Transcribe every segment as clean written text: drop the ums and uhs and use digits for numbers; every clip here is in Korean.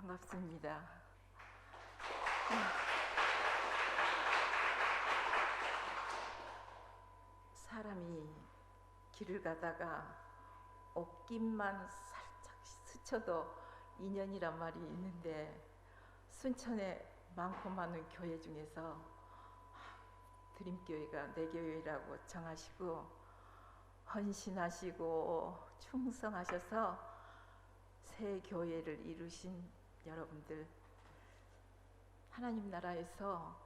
반갑습니다. 사람이 길을 가다가 옷깃만 살짝 스쳐도 인연이란 말이 있는데, 순천에 많고 많은 교회 중에서 드림교회가 내 교회라고 정하시고 헌신하시고 충성하셔서 새 교회를 이루신 여러분들, 하나님 나라에서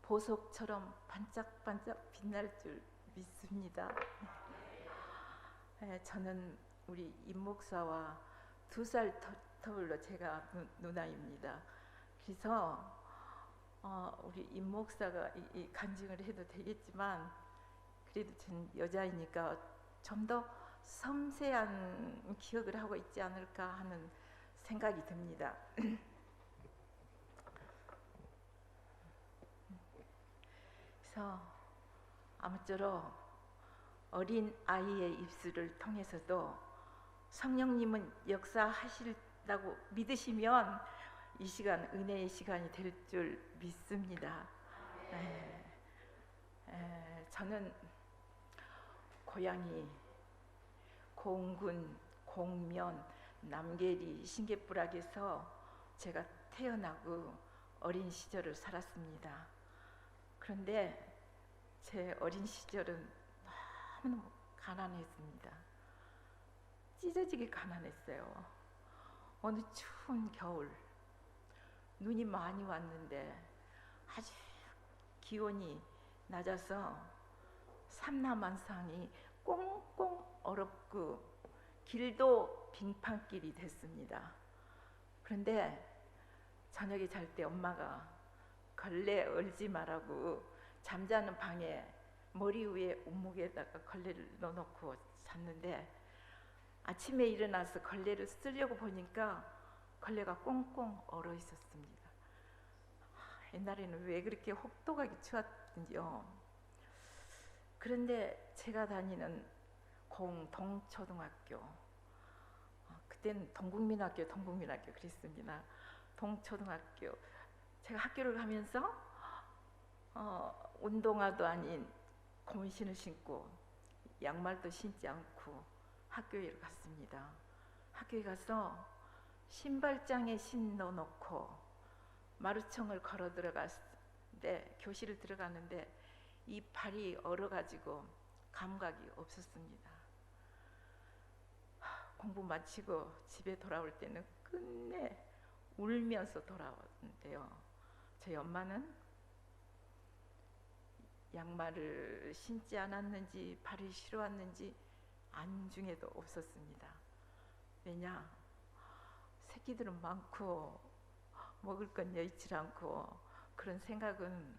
보석처럼 반짝반짝 빛날 줄 믿습니다. 저는 우리 임 목사와 2살 터울로 제가 누나입니다. 그래서 우리 임 목사가 이 간증을 해도 되겠지만, 그래도 전 여자이니까 좀 더 섬세한 기억을 하고 있지 않을까 하는 생각이 듭니다. 그래서 아무쪼록 어린 아이의 입술을 통해서도 성령님은 역사하실다고 믿으시면 이 시간 은혜의 시간이 될 줄 믿습니다. 저는 고향이 공군, 공면, 남계리, 신계부락에서 제가 태어나고 어린 시절을 살았습니다. 그런데 제 어린 시절은 너무너무 가난했습니다. 찢어지게 가난했어요. 어느 추운 겨울 눈이 많이 왔는데 아주 기온이 낮아서 삼라만상이 꽁꽁 얼었고 길도 빙판길이 됐습니다. 그런데 저녁에 잘 때 엄마가 걸레 얼지 말라고 잠자는 방에 머리 위에 온목에다가 걸레를 넣어놓고 잤는데, 아침에 일어나서 걸레를 쓰려고 보니까 걸레가 꽁꽁 얼어 있었습니다. 옛날에는 왜 그렇게 혹독하게 추웠는지요. 그런데 제가 다니는 동초등학교, 그때는 동국민학교 그랬습니다. 동초등학교, 제가 학교를 가면서 운동화도 아닌 곰신을 신고 양말도 신지 않고 학교에 갔습니다. 학교에 가서 신발장에 신 넣어놓고 마루청을 걸어 들어갔는데, 교실을 들어갔는데 이 발이 얼어가지고 감각이 없었습니다. 공부 마치고 집에 돌아올 때는 끝내 울면서 돌아왔는데요, 저희 엄마는 양말을 신지 않았는지 발이 시려웠는지 안중에도 없었습니다. 왜냐, 새끼들은 많고 먹을 건 여의치 않고, 그런 생각은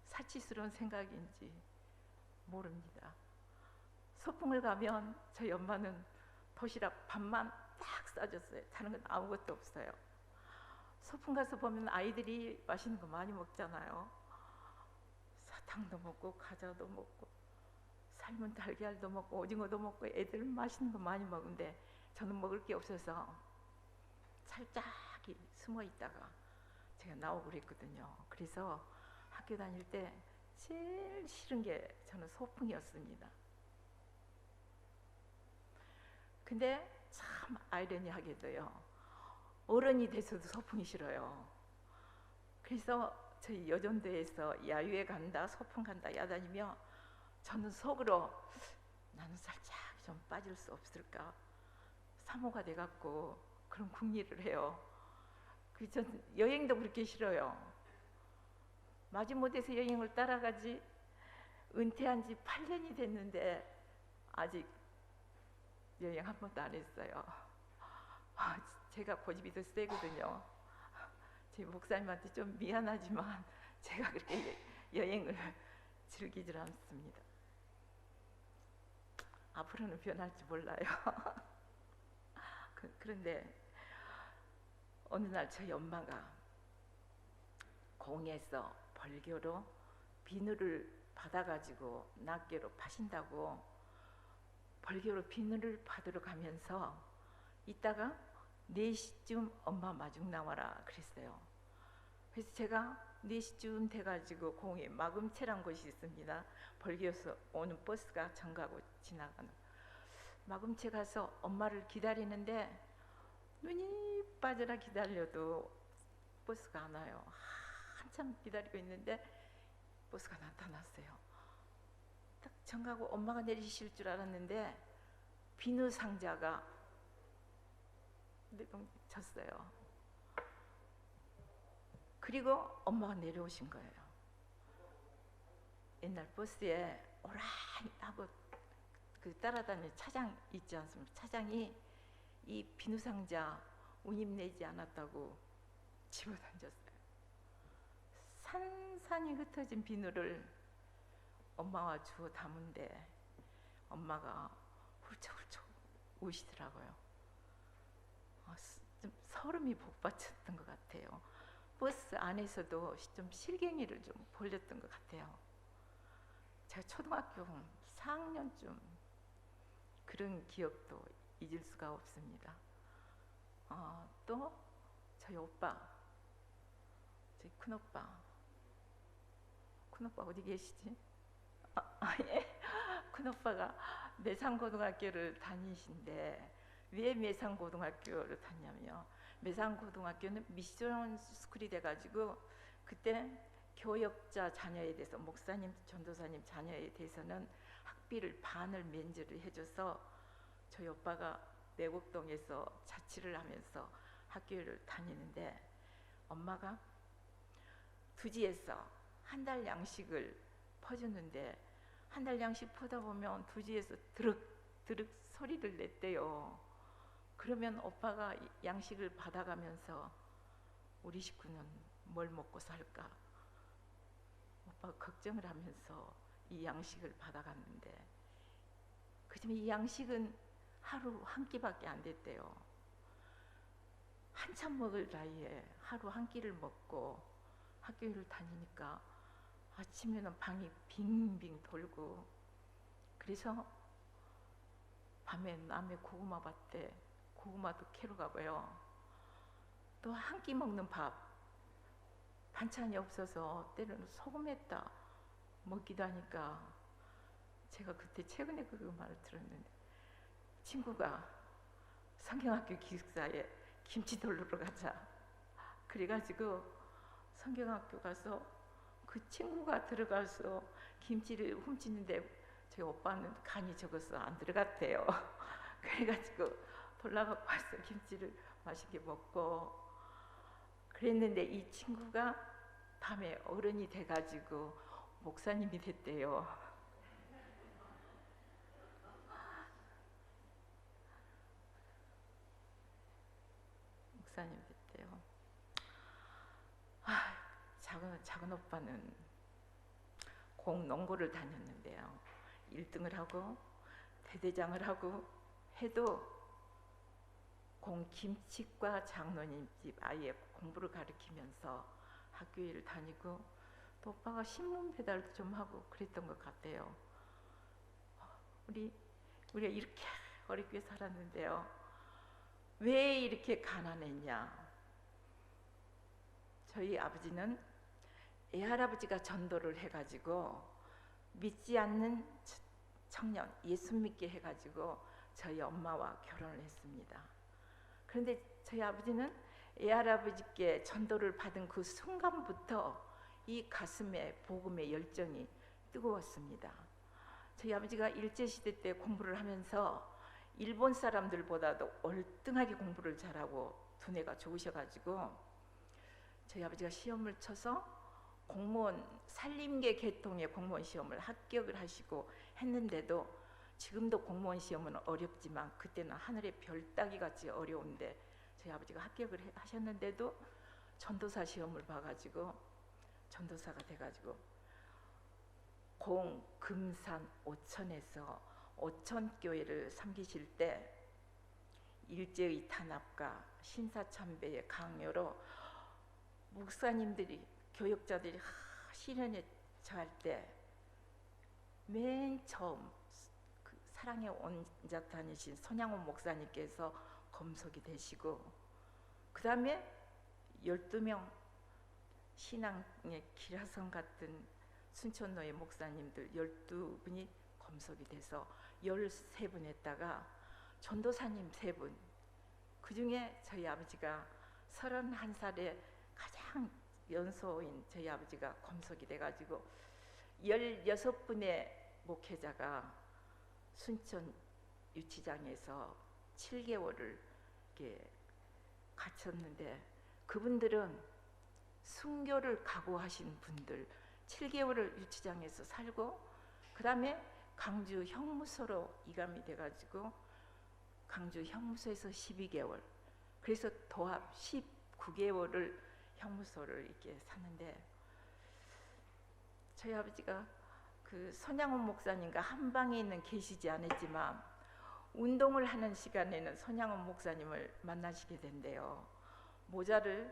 사치스러운 생각인지 모릅니다. 소풍을 가면 저희 엄마는 도시락 밥만 딱 싸줬어요. 다른 건 아무것도 없어요. 소풍 가서 보면 아이들이 맛있는 거 많이 먹잖아요. 사탕도 먹고 과자도 먹고 삶은 달걀도 먹고 오징어도 먹고 애들은 맛있는 거 많이 먹는데 저는 먹을 게 없어서 살짝이 숨어 있다가 제가 나오고 그랬거든요. 그래서 학교 다닐 때 제일 싫은 게 저는 소풍이었습니다. 근데 참 아이러니하게도요, 어른이 돼서도 소풍이 싫어요. 그래서 저희 여전도에서 야유회 간다, 소풍 간다 야다니며 저는 속으로 나는 살짝 좀 빠질 수 없을까, 사모가 돼갖고 그런 궁리를 해요. 전 여행도 그렇게 싫어요. 마지못해서 여행을 따라가지 은퇴한 지 8년이 됐는데 아직 여행 한 번도 안 했어요. 제가 고집이 더 세거든요. 제 목사님한테 좀 미안하지만 제가 그렇게 여행을 즐기질 않습니다. 앞으로는 변할지 몰라요. 그런데 어느 날 저희 엄마가 공에서 벌교로 비누를 받아가지고 낱개로 파신다고 벌교로 비누를 받으러 가면서 이따가 4시쯤 엄마 마중 나와라 그랬어요. 그래서 제가 4시쯤 돼가지고 공에 마금체란 곳이 있습니다. 벌교에서 오는 버스가 정가고 지나가는 마금체 가서 엄마를 기다리는데 눈이 빠져라 기다려도 버스가 안 와요. 한참 기다리고 있는데 버스가 나타났어요. 딱 정가고 엄마가 내리실 줄 알았는데 비누 상자가 내려졌어요. 그리고 엄마가 내려오신 거예요. 옛날 버스에 오라니 하고 그 따라다니는 차장 있지 않습니까? 차장이 이 비누 상자 운임 내지 않았다고 집어던졌어요. 산산이 흩어진 비누를 엄마와 주워 담은데 엄마가 훌쩍훌쩍 우시더라고요. 좀 서름이 복받쳤던 것 같아요. 버스 안에서도 좀 실갱이를 좀 벌렸던 것 같아요. 제가 초등학교 4학년쯤 그런 기억도 잊을 수가 없습니다. 또 저희 오빠, 저희 큰오빠 어디 계시지? 예. 큰오빠가 매산고등학교를 다니신데 왜 매산고등학교를 다녔냐면요. 매산고등학교는 미션 스쿨이 돼가지고 그때 교역자 자녀에 대해서 목사님, 전도사님 자녀에 대해서는 학비를 반을 면제를 해줘서 저희 오빠가 내곡동에서 자취를 하면서 학교를 다니는데 엄마가 두지에서 한 달 양식을 퍼주는데 한 달 양식 퍼다 보면 두지에서 드륵드륵 소리를 냈대요. 그러면 오빠가 양식을 받아가면서 우리 식구는 뭘 먹고 살까? 오빠가 걱정을 하면서 이 양식을 받아갔는데 그지만 이 양식은 하루 한 끼밖에 안 됐대요. 한참 먹을 나이에 하루 한 끼를 먹고 학교를 다니니까 아침에는 방이 빙빙 돌고 그래서 밤에 남의 고구마 밭에 고구마도 캐러 가고요. 또 한 끼 먹는 밥 반찬이 없어서 때로는 소금에다 먹기도 하니까 제가 그때 최근에 그 말을 들었는데 친구가 성경학교 기숙사에 김치 돌리러 가자 그래가지고 성경학교 가서 그 친구가 들어가서 김치를 훔치는데 저희 오빠는 간이 적어서 안 들어갔대요. 그래가지고 돌아가고 와서 김치를 맛있게 먹고 그랬는데 이 친구가 밤에 어른이 돼가지고 목사님이 됐대요. 목사님 됐대요. 작은 오빠는 공농고를 다녔는데요. 1등을 하고 대대장을 하고 해도 공김치과 장로님 집 아이의 공부를 가르치면서 학교 일을 다니고 또 오빠가 신문 배달도 좀 하고 그랬던 것 같아요. 우리가 이렇게 어렵게 살았는데요. 왜 이렇게 가난했냐? 저희 아버지는 애할아버지가 전도를 해가지고 믿지 않는 청년 예수 믿게 해가지고 저희 엄마와 결혼을 했습니다. 그런데 저희 아버지는 애할아버지께 전도를 받은 그 순간부터 이 가슴에 복음의 열정이 뜨거웠습니다. 저희 아버지가 일제시대 때 공부를 하면서 일본 사람들보다도 월등하게 공부를 잘하고 두뇌가 좋으셔가지고 저희 아버지가 시험을 쳐서 공무원 산림계 계통의 공무원 시험을 합격을 하시고 했는데도 지금도 공무원 시험은 어렵지만 그때는 하늘의 별 따기 같이 어려운데 저희 아버지가 합격을 하셨는데도 전도사 시험을 봐가지고 전도사가 돼가지고 금산 오천에서 오천교회를 섬기실 때 일제의 탄압과 신사참배의 강요로 목사님들이 교역자들이 시련에 처할 때 맨 처음 그 사랑의 원자 다니신 손양원 목사님께서 검속이 되시고, 그 다음에 12명 신앙의 기라성 같은 순천노예 목사님들 12분이 검속이 돼서 13분 했다가 전도사님 3분, 그 중에 저희 아버지가 31살에 가장 연소인 저희 아버지가 검속이 돼가지고 16분의 목회자가 순천 유치장에서 7개월을 이렇게 갇혔는데, 그분들은 순교를 각오하신 분들 7개월을 유치장에서 살고, 그 다음에 강주 형무소로 이감이 돼가지고 강주 형무소에서 12개월, 그래서 도합 19개월을 형무소를 이렇게 사는데, 저희 아버지가 그 손양원 목사님과 한 방에 있는 계시지 않았지만 운동을 하는 시간에는 손양원 목사님을 만나시게 된대요. 모자를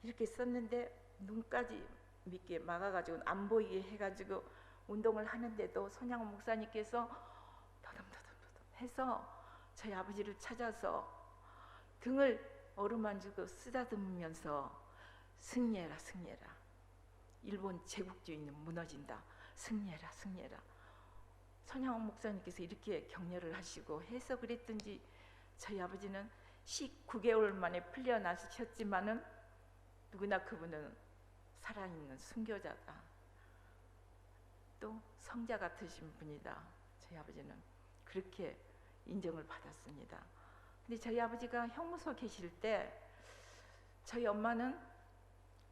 이렇게 썼는데 눈까지 믿게 막아가지고 안 보이게 해가지고 운동을 하는데도 손양원 목사님께서 더듬더듬 해서 저희 아버지를 찾아서 등을 어루만지고 쓰다듬으면서 승리해라 승리해라, 일본 제국주의는 무너진다, 승리해라 승리해라. 손양원 목사님께서 이렇게 격려를 하시고 해서 그랬든지 저희 아버지는 19개월 만에 풀려나셨지만은 누구나 그분은 살아있는 순교자다, 또 성자 같으신 분이다. 저희 아버지는 그렇게 인정을 받았습니다. 근데 저희 아버지가 형무소 계실 때 저희 엄마는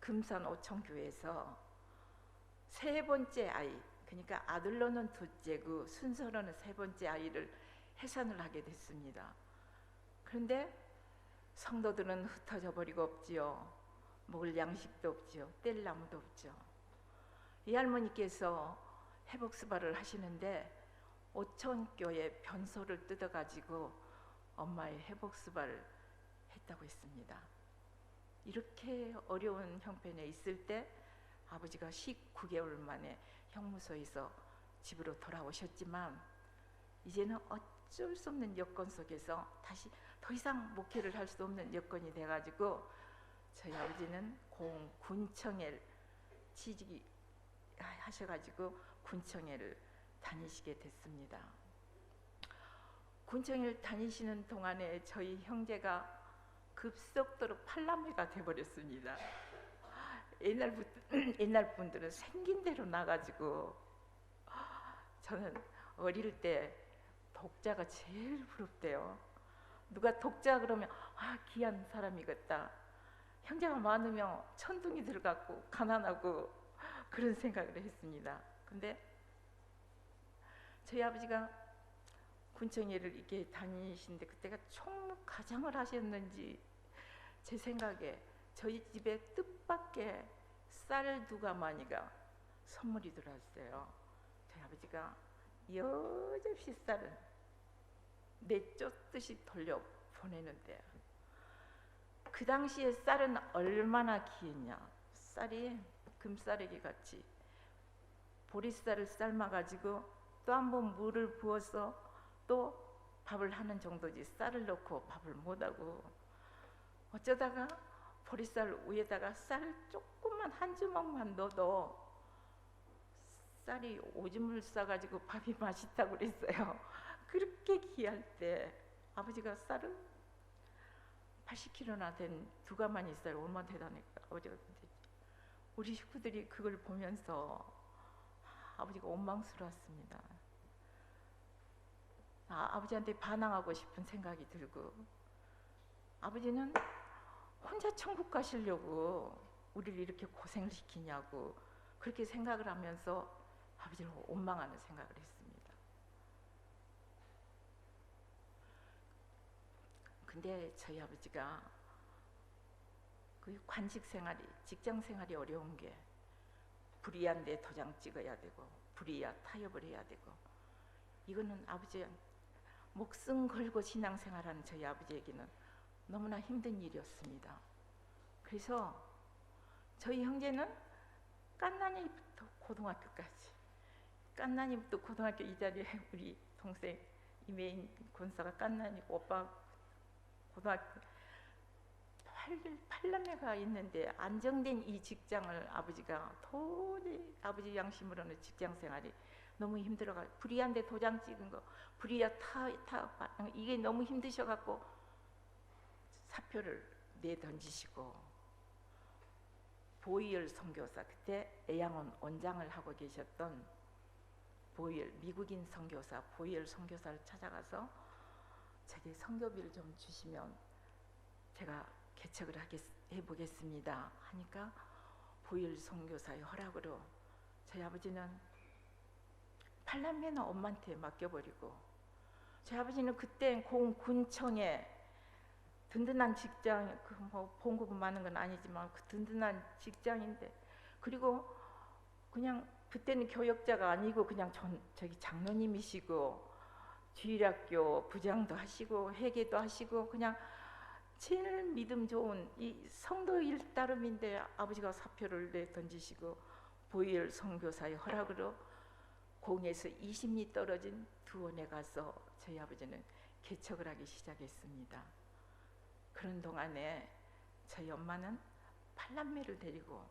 금산 오청교회에서 3번째 아이, 그러니까 아들로는 둘째고 순서로는 3번째 아이를 해산을 하게 됐습니다. 그런데 성도들은 흩어져 버리고 없지요. 먹을 양식도 없지요. 뗄 나무도 없죠. 이 할머니께서 회복수발을 하시는데 오천교회 변소를 뜯어가지고 엄마의 회복수발을 했다고 했습니다. 이렇게 어려운 형편에 있을 때 아버지가 19개월 만에 형무소에서 집으로 돌아오셨지만 이제는 어쩔 수 없는 여건 속에서 다시 더 이상 목회를 할 수 없는 여건이 돼가지고 저희 아버지는 군청회를 취직하셔가지고 군청회를 다니시게 됐습니다. 군청회를 다니시는 동안에 저희 형제가 급속도로 팔남매가 돼버렸습니다. 옛날 분들은 생긴 대로 나가지고, 저는 어릴 때 독자가 제일 부럽대요. 누가 독자 그러면 아 귀한 사람이겠다. 형제가 많으면 천둥이 들어갔고 가난하고 그런 생각을 했습니다. 근데 저희 아버지가 군청회를 이렇게 다니시는데 그때가 총무과장을 하셨는지 제 생각에 저희 집에 뜻밖의 쌀 2가마니가 선물이 들어왔어요. 저희 아버지가 여접시 쌀을 내쫓듯이 돌려 보내는데, 그 당시에 쌀은 얼마나 귀했냐. 쌀이 금싸레기 같이 보리쌀을 삶아가지고 또 한 번 물을 부어서 또 밥을 하는 정도지 쌀을 넣고 밥을 못하고, 어쩌다가 보리쌀 위에다가 쌀 조금만 한 주먹만 넣어도 쌀이 오줌을 싸가지고 밥이 맛있다고 그랬어요. 그렇게 귀할 때 아버지가 쌀을 80kg나 된 2가마니 쌀, 얼마나 대단할까. 아버지가 우리 식구들이 그걸 보면서 아버지가 원망스러웠습니다. 아버지한테 반항하고 싶은 생각이 들고, 아버지는 혼자 천국 가시려고 우리를 이렇게 고생을 시키냐고 그렇게 생각을 하면서 아버지를 원망하는 생각을 했습니다. 근데 저희 아버지가 그 관직 생활이, 직장 생활이 어려운 게 불이한데 도장 찍어야 되고 불이야 타협을 해야 되고, 이거는 아버지 목숨 걸고 신앙생활하는 저희 아버지에게는 너무나 힘든 일이었습니다. 그래서 저희 형제는 깐난이부터 고등학교까지, 깐난이부터 고등학교 이 자리에 우리 동생 이메인 권사가 깐난이고 오빠 고등학교 팔남매가 있는데 안정된 이 직장을 아버지가 도저히 아버지 양심으로는 직장 생활이 너무 힘들어가 불이한데 도장 찍은 거 불이야 타 이게 너무 힘드셔갖고 사표를 내던지시고 보이얼 선교사 그때 애양원 원장을 하고 계셨던 보이얼 미국인 선교사 보이얼 선교사를 찾아가서 제게 선교비를 좀 주시면 제가 개척을 해보겠습니다 하니까 보이얼 선교사의 허락으로 저희 아버지는 팔남매는 엄마한테 맡겨버리고 저희 아버지는 그때 군청에 든든한 직장 뭐 봉급은 많은 건 아니지만 그 든든한 직장인데 그리고 그냥 그때는 교역자가 아니고 그냥 저기 장로님이시고 주일학교 부장도 하시고 회계도 하시고 그냥 제일 믿음 좋은 이 성도 일따름인데 아버지가 사표를 내던지시고 보이얼 선교사의 허락으로 공에서 20리 떨어진 두원에 가서 저희 아버지는 개척을 하기 시작했습니다. 그런 동안에 저희 엄마는 팔남매를 데리고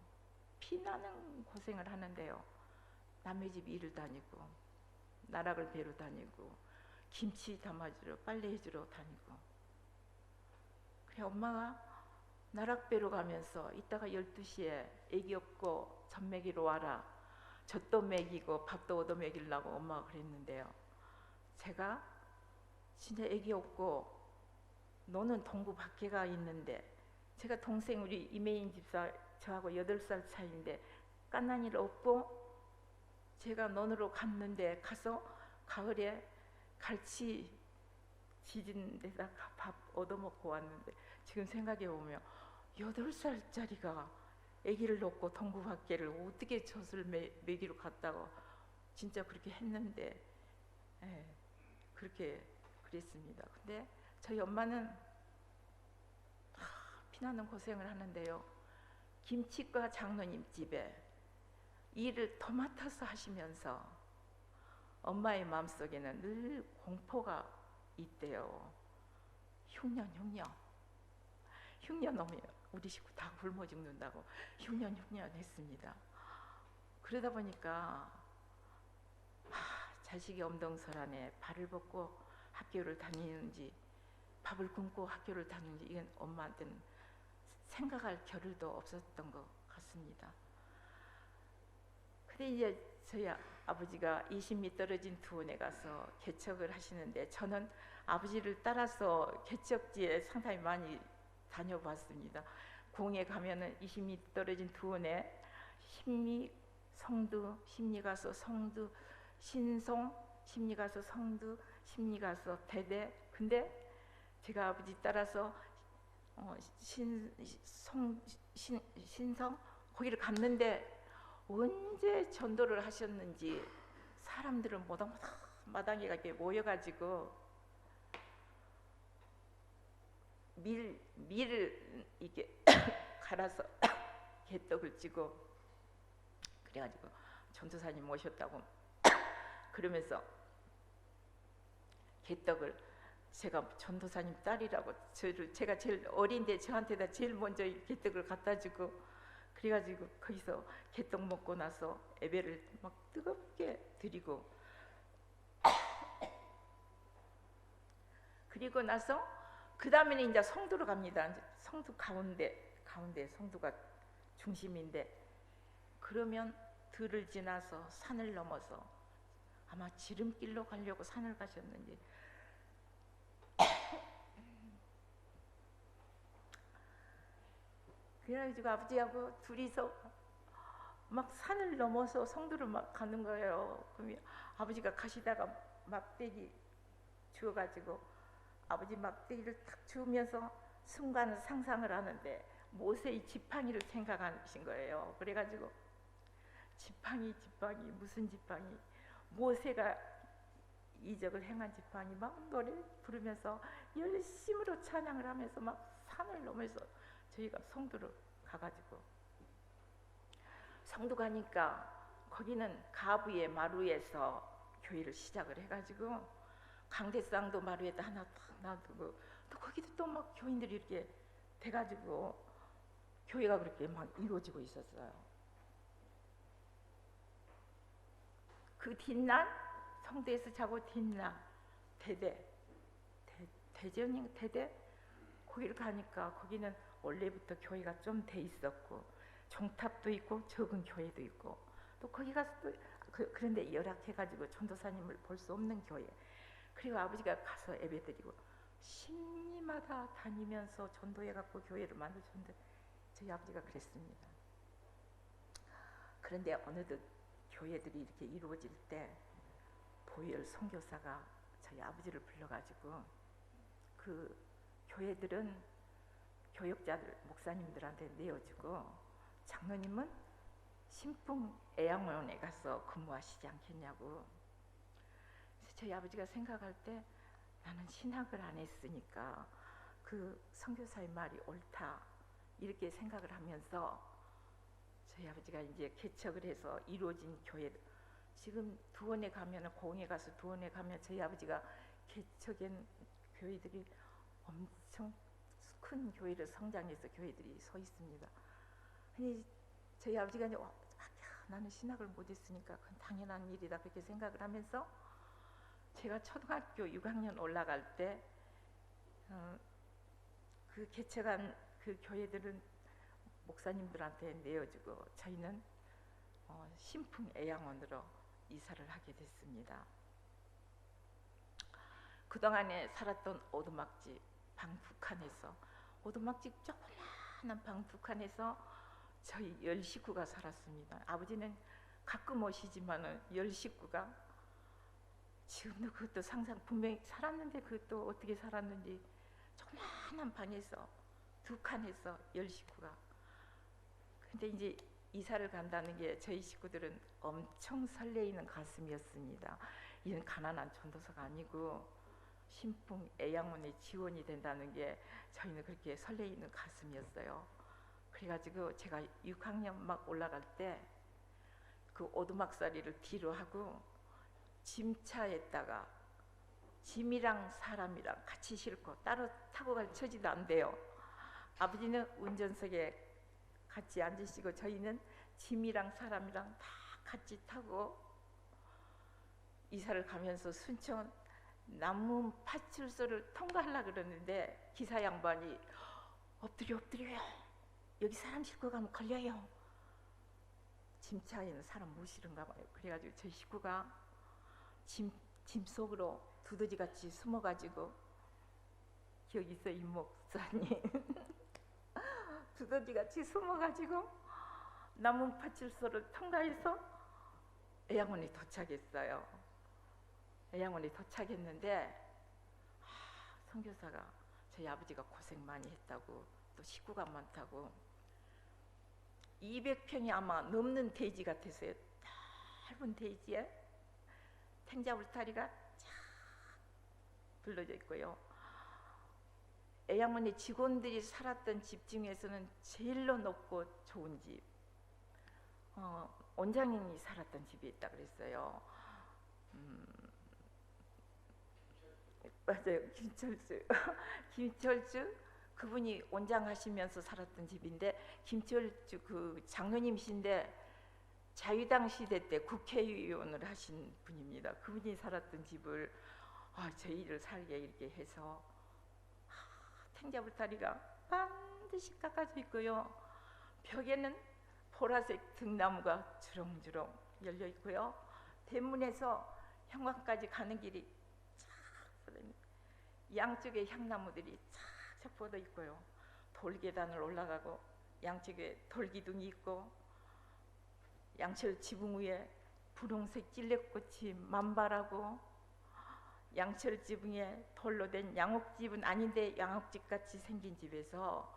피나는 고생을 하는데요. 남의 집 일을 다니고 나락을 배로 다니고 김치 담아주러 빨래해주러 다니고 그래 엄마가 나락배로 가면서 이따가 12시에 애기 없고 젖 먹이러 와라 젖도 먹이고 밥도 얻어 먹이려고 엄마가 그랬는데요. 제가 진짜 애기 없고 너는 동구 밖에 가 있는데 제가 동생 우리 이메인 집사 저하고 8살 차이인데 깐난이를 없고 제가 논으로 갔는데 가서 가을에 갈치 지진 데다 밥 얻어먹고 왔는데 지금 생각해 보면 8살짜리가 아기를 놓고 동구 밖에를 어떻게 젖을 먹이러 갔다고 진짜 그렇게 했는데 그렇게 그랬습니다. 근데 저희 엄마는 피나는 고생을 하는데요. 김치과 장로님 집에 일을 더 맡아서 하시면서 엄마의 마음속에는 늘 공포가 있대요. 흉년 오면 우리 식구 다 굶어 죽는다고 흉년 했습니다. 그러다 보니까 자식이 엄동설안에 발을 벗고 학교를 다니는지 밥을 굶고 학교를 다니는지 이건 엄마한테는 생각할 겨를도 없었던 것 같습니다. 근데 이제 저희 아버지가 20미 떨어진 두원에 가서 개척을 하시는데 저는 아버지를 따라서 개척지에 상당히 많이 다녀봤습니다. 공에 가면은 20미 떨어진 두원에 신미 성두, 심리 가서 성두, 신송, 심리 가서 성두, 심리 가서 대대. 근데 제가 아버지 따라서 신성 거기를 갔는데 언제 전도를 하셨는지 사람들은 마당에 이렇게 모여가지고 밀을 이렇게 갈아서 개떡을 찌고 그래가지고 전도사님 모셨다고 그러면서 개떡을 제가 전도사님 딸이라고 제가 제일 어린데 저한테다 제일 먼저 개떡을 갖다 주고 그래가지고 거기서 개떡 먹고 나서 예배를 막 뜨겁게 드리고 그리고 나서 그 다음에는 이제 성도로 갑니다. 성도 가운데 성도가 중심인데 그러면 들을 지나서 산을 넘어서 아마 지름길로 가려고 산을 가셨는지 그래가지고 아버지하고 둘이서 막 산을 넘어서 성도를 막 가는 거예요. 그러면 아버지가 가시다가 막대기 주워가지고 아버지 막대기를 탁 주우면서 순간 상상을 하는데 모세의 지팡이를 생각하신 거예요. 그래가지고 지팡이 무슨 지팡이 모세가 이적을 행한 지팡이 막 노래 부르면서 열심으로 찬양을 하면서 막 산을 넘어서 저희가 성도로 가가지고 성도 가니까 거기는 가부의 마루에서 교회를 시작을 해가지고 강대상도 마루에다 하나 탁 놔두고 또 거기도 또 막 교인들이 이렇게 돼가지고 교회가 그렇게 막 이루어지고 있었어요. 그 뒷날 성도에서 자고 뒷날 대대 거기를 가니까 거기는 원래부터 교회가 좀 돼 있었고 종탑도 있고 적은 교회도 있고 또 거기 가서 또 그런데 열악해가지고 전도사님을 볼 수 없는 교회. 그리고 아버지가 가서 예배드리고 심리마다 다니면서 전도해갖고 교회를 만드셨는데 저희 아버지가 그랬습니다. 그런데 어느덧 교회들이 이렇게 이루어질 때 보혈 선교사가 저희 아버지를 불러가지고 그 교회들은 교역자들 목사님들한테 내어주고 장로님은 신풍 애양원에 가서 근무하시지 않겠냐고. 그래서 저희 아버지가 생각할 때 나는 신학을 안 했으니까 그 선교사의 말이 옳다 이렇게 생각을 하면서 저희 아버지가 이제 개척을 해서 이루어진 교회, 지금 두원에 가면 고흥에 가서 두원에 가면 저희 아버지가 개척한 교회들이 엄청 큰 교회를 성장해서 교회들이 서 있습니다. 아니 저희 아버지가 이제 나는 신학을 못했으니까 그건 당연한 일이다 그렇게 생각을 하면서 제가 초등학교 6학년 올라갈 때 그 개척한 그 교회들은 목사님들한테 내어주고 저희는 신풍 애양원으로 이사를 하게 됐습니다. 그동안에 살았던 오두막집 방 두 칸에서 오두막집 조그마한 방 두 칸에서 저희 10식구가 살았습니다. 아버지는 가끔 오시지만은 10식구가 지금도 그것도 상상 분명히 살았는데 그것도 어떻게 살았는지 조그마한 방에서 두 칸에서 10식구가. 근데 이제 이사를 간다는 게 저희 식구들은 엄청 설레이는 가슴이었습니다. 이는 가난한 전도서가 아니고 신풍 애양원의 지원이 된다는 게 저희는 그렇게 설레이는 가슴이었어요. 그래가지고 제가 6학년 막 올라갈 때 그 오두막살이를 뒤로 하고 짐차에다가 짐이랑 사람이랑 같이 싣고 따로 타고 갈 처지도 안 돼요. 아버지는 운전석에 같이 앉으시고 저희는 짐이랑 사람이랑 다 같이 타고 이사를 가면서 순천 남문 파출소를 통과하려고 그러는데 기사 양반이 엎드려요. 여기 사람 싣고 가면 걸려요. 짐차에는 사람 못 실은가 봐요. 그래가지고 저희 식구가 짐 속으로 두더지같이 숨어가지고 여기 있어 이 목사님 두더지같이 숨어가지고 남문 파출소를 통과해서 애양원에 도착했어요. 애양원에 도착했는데 선교사가 저희 아버지가 고생 많이 했다고 또 식구가 많다고 200평이 아마 넘는 대지 같았어요. 넓은 대지에 탱자 울타리가 쫙 둘러져 있고요. 애양원의 직원들이 살았던 집 중에서는 제일로 높고 좋은 집, 원장님이 살았던 집이 있다 그랬어요. 맞아요. 김철주 그분이 원장하시면서 살았던 집인데 김철주 그 장로님이신데 자유당 시대 때 국회의원을 하신 분입니다. 그분이 살았던 집을 저희를 살게 이렇게 해서 탱자불타리가 반드시 깎아져 있고요. 벽에는 보라색 등나무가 주렁주렁 열려 있고요. 대문에서 현관까지 가는 길이 양쪽에 향나무들이 착착 뻗어 있고요. 돌계단을 올라가고 양쪽에 돌기둥이 있고 양철 지붕 위에 분홍색 찔레꽃이 만발하고 양철 지붕에 돌로 된 양옥집은 아닌데 양옥집같이 생긴 집에서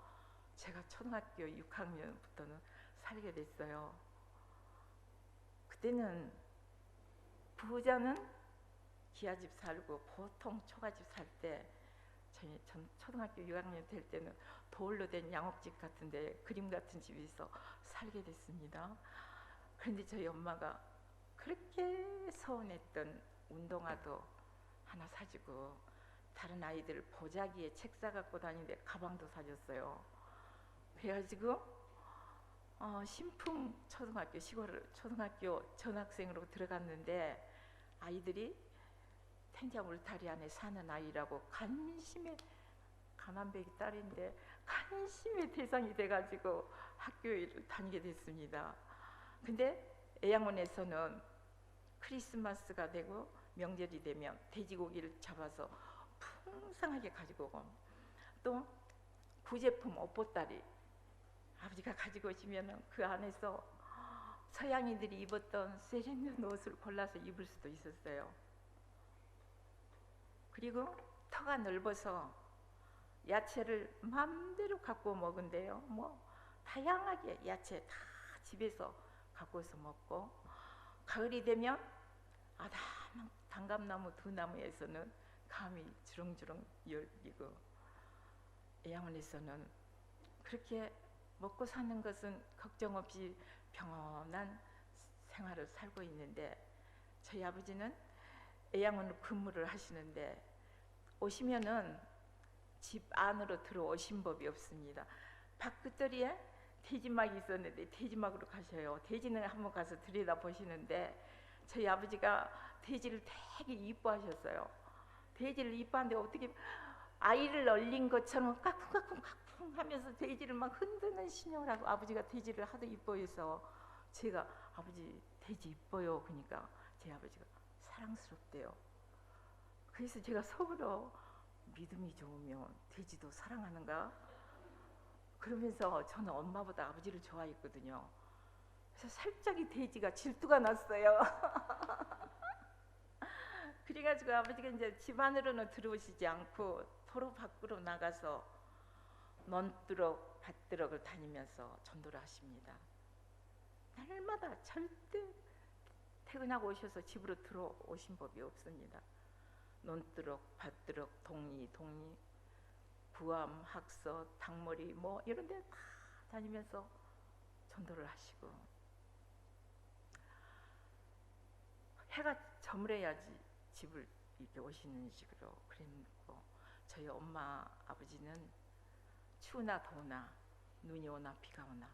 제가 초등학교 6학년부터는 살게 됐어요. 그때는 부자는 기아집 살고 보통 초가집 살 때 전 초등학교 6학년 될 때는 돌로 된 양옥집 같은데 그림 같은 집에서 살게 됐습니다. 그런데 저희 엄마가 그렇게 서운했던 운동화도 하나 사주고 다른 아이들 보자기에 책 싸갖고 다니는데 가방도 사줬어요. 그래가지고 신풍 초등학교, 시골 초등학교 전학생으로 들어갔는데 아이들이 텐자 울타리 안에 사는 아이라고 간심에, 가난뱅이 딸인데 간심의 대상이 돼가지고 학교를 다니게 됐습니다. 근데 애양원에서는 크리스마스가 되고 명절이 되면 돼지고기를 잡아서 풍성하게 가지고 오고, 또 구제품 옷보따리 아버지가 가지고 오시면 그 안에서 서양인들이 입었던 세련된 옷을 골라서 입을 수도 있었어요. 그리고 터가 넓어서 야채를 마음대로 갖고 먹은데요. 뭐 다양하게 야채 다 집에서 갖고 와서 먹고, 가을이 되면 아담한 단감나무 두 나무에서는 감이 주렁주렁 열리고, 애양원에서는 그렇게 먹고 사는 것은 걱정 없이 평온한 생활을 살고 있는데, 저희 아버지는 애양원으로 근무를 하시는데 오시면은 집 안으로 들어오신 법이 없습니다. 밖 끝자리에 돼지막이 있었는데 돼지막으로 가셔요. 돼지는 한번 가서 들여다보시는데 저희 아버지가 돼지를 되게 이뻐하셨어요. 돼지를 이뻐하는데 어떻게 아이를 얼린 것처럼 까쿵까쿵 하면서 돼지를 막 흔드는 신용을 하고, 아버지가 돼지를 하도 이뻐해서 제가 아버지 돼지 이뻐요 그러니까 제 아버지가 사랑스럽대요. 그래서 제가 속으로 믿음이 좋으면 돼지도 사랑하는가? 그러면서 저는 엄마보다 아버지를 좋아했거든요. 그래서 살짝 이 돼지가 질투가 났어요. 그래가지고 아버지가 이제 집 안으로는 들어오시지 않고 도로 밖으로 나가서 논두럭 밭두럭을 다니면서 전도를 하십니다. 날마다 절대 퇴근하고 오셔서 집으로 들어오신 법이 없습니다. 논두럭, 밭두럭, 동리, 구암, 학서, 닭머리 뭐 이런 데 다 다니면서 전도를 하시고, 해가 저물어야지 집을 이렇게 오시는 식으로 그랬고, 저희 엄마 아버지는 추우나 더우나 눈이 오나 비가 오나